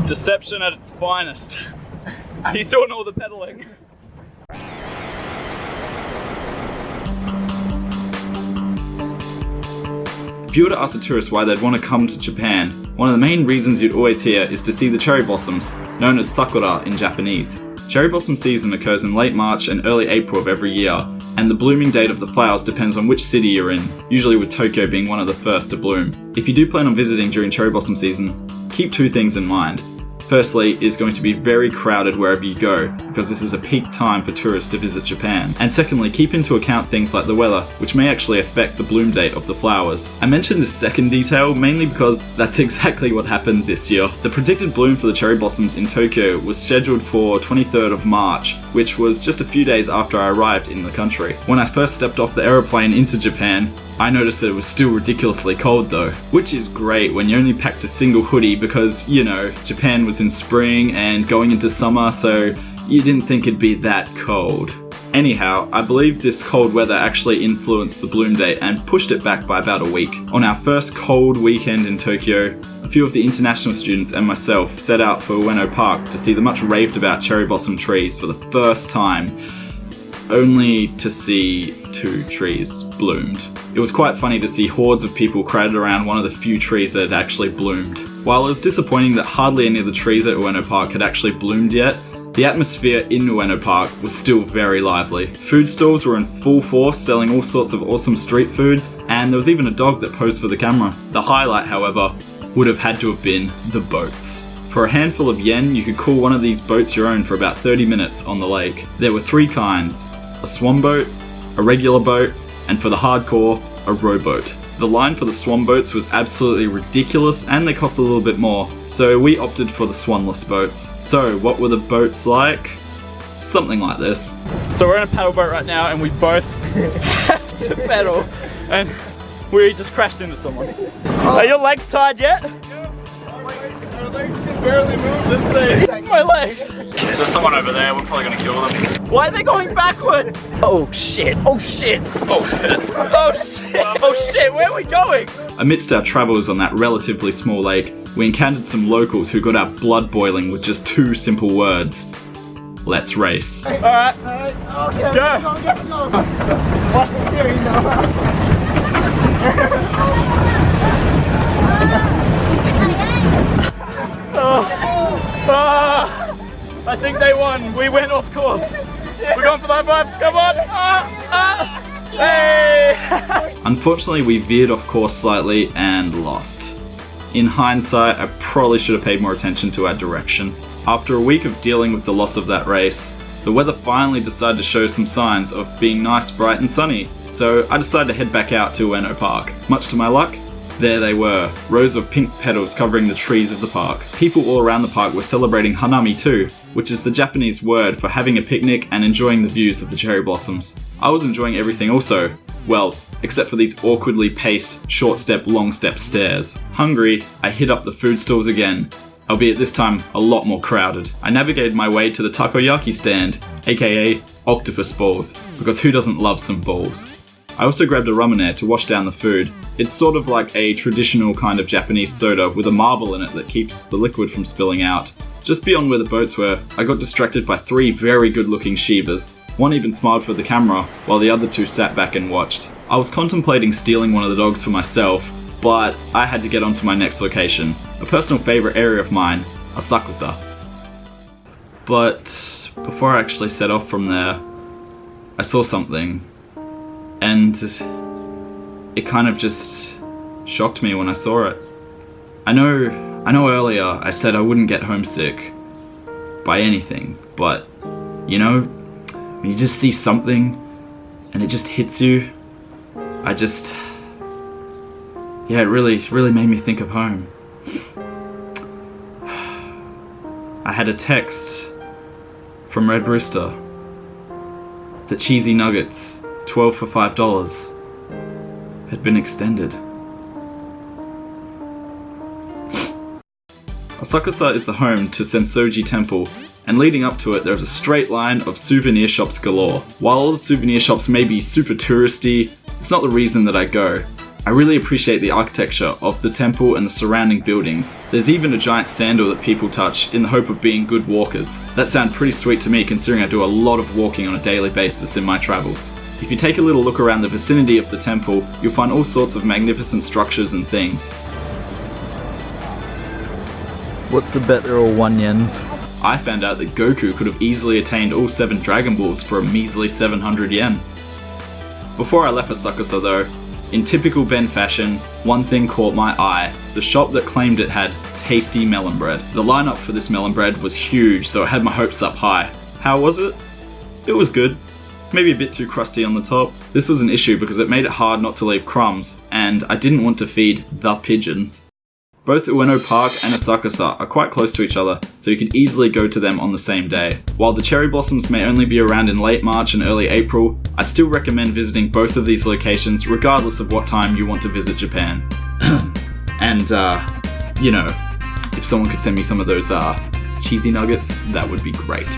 Deception at its finest. He's doing all the pedaling. If you were to ask a tourist why they'd want to come to Japan, one of the main reasons you'd always hear is to see the cherry blossoms, known as Sakura in Japanese. Cherry blossom season occurs in late March and early April of every year, and the blooming date of the flowers depends on which city you're in, usually with Tokyo being one of the first to bloom. If you do plan on visiting during cherry blossom season, keep two things in mind. Firstly, it is going to be very crowded wherever you go, because this is a peak time for tourists to visit Japan. And secondly, keep into account things like the weather, which may actually affect the bloom date of the flowers. I mentioned this second detail mainly because that's exactly what happened this year. The predicted bloom for the cherry blossoms in Tokyo was scheduled for 23rd of March, which was just a few days after I arrived in the country. When I first stepped off the aeroplane into Japan, I noticed that it was still ridiculously cold though, which is great when you only packed a single hoodie because, you know, Japan was in spring and going into summer, so you didn't think it'd be that cold. Anyhow, I believe this cold weather actually influenced the bloom date and pushed it back by about a week. On our first cold weekend in Tokyo, a few of the international students and myself set out for Ueno Park to see the much raved about cherry blossom trees for the first time, only to see 2 trees bloomed. It was quite funny to see hordes of people crowded around one of the few trees that had actually bloomed. While it was disappointing that hardly any of the trees at Ueno Park had actually bloomed yet, the atmosphere in Ueno Park was still very lively. Food stalls were in full force, selling all sorts of awesome street foods, and there was even a dog that posed for the camera. The highlight, however, would have had to have been the boats. For a handful of yen, you could call one of these boats your own for about 30 minutes on the lake. There were 3 kinds: a swan boat, a regular boat, and for the hardcore, a rowboat. The line for the swan boats was absolutely ridiculous and they cost a little bit more, so we opted for the swanless boats. So what were the boats like? Something like this. So we're in a paddle boat right now and we both have to pedal and we just crashed into someone. Are your legs tied yet? My legs can barely move this thing. My legs! There's someone over there, we're probably gonna kill them. Why are they going backwards? Oh shit, oh shit, oh shit, oh shit, oh shit, where are we going? Amidst our travels on that relatively small lake, we encountered some locals who got our blood boiling with just 2 simple words. Let's race. Alright, let's go. Let's go. Watch the steering now. I think they won. We went off course. We're going for the high five. Come on. Hey! Unfortunately, we veered off course slightly and lost. In hindsight, I probably should have paid more attention to our direction. After a week of dealing with the loss of that race, the weather finally decided to show some signs of being nice, bright and sunny. So I decided to head back out to Ueno Park. Much to my luck, there they were, rows of pink petals covering the trees of the park. People all around the park were celebrating Hanami too, which is the Japanese word for having a picnic and enjoying the views of the cherry blossoms. I was enjoying everything also, well, except for these awkwardly paced, short step, long step stairs. Hungry, I hit up the food stalls again, albeit this time a lot more crowded. I navigated my way to the takoyaki stand, aka octopus balls, because who doesn't love some balls? I also grabbed a ramen to wash down the food. It's sort of like a traditional kind of Japanese soda with a marble in it that keeps the liquid from spilling out. Just beyond where the boats were, I got distracted by 3 very good looking Shibas. One even smiled for the camera, while the other 2 sat back and watched. I was contemplating stealing one of the dogs for myself, but I had to get on to my next location, a personal favourite area of mine, Asakusa. But before I actually set off from there, I saw something. And it kind of just shocked me when I saw it. I know earlier I said I wouldn't get homesick by anything, but you know, when you just see something and it just hits you, it really made me think of home. I had a text from Red Rooster. The cheesy nuggets, 12 for $5, had been extended. Asakusa is the home to Sensoji Temple, and leading up to it there's a straight line of souvenir shops galore. While all the souvenir shops may be super touristy, it's not the reason that I go. I really appreciate the architecture of the temple and the surrounding buildings. There's even a giant sandal that people touch in the hope of being good walkers. That sounds pretty sweet to me considering I do a lot of walking on a daily basis in my travels. If you take a little look around the vicinity of the temple, you'll find all sorts of magnificent structures and things. What's the bet they're all 1 yens? I found out that Goku could have easily attained all 7 Dragon Balls for a measly 700 yen. Before I left Asakusa though, in typical Ben fashion, one thing caught my eye: the shop that claimed it had tasty melon bread. The lineup for this melon bread was huge, so it had my hopes up high. How was it? It was good. Maybe a bit too crusty on the top. This was an issue because it made it hard not to leave crumbs, and I didn't want to feed the pigeons. Both Ueno Park and Asakusa are quite close to each other, so you can easily go to them on the same day. While the cherry blossoms may only be around in late March and early April, I still recommend visiting both of these locations regardless of what time you want to visit Japan. And, if someone could send me some of those cheesy nuggets, that would be great.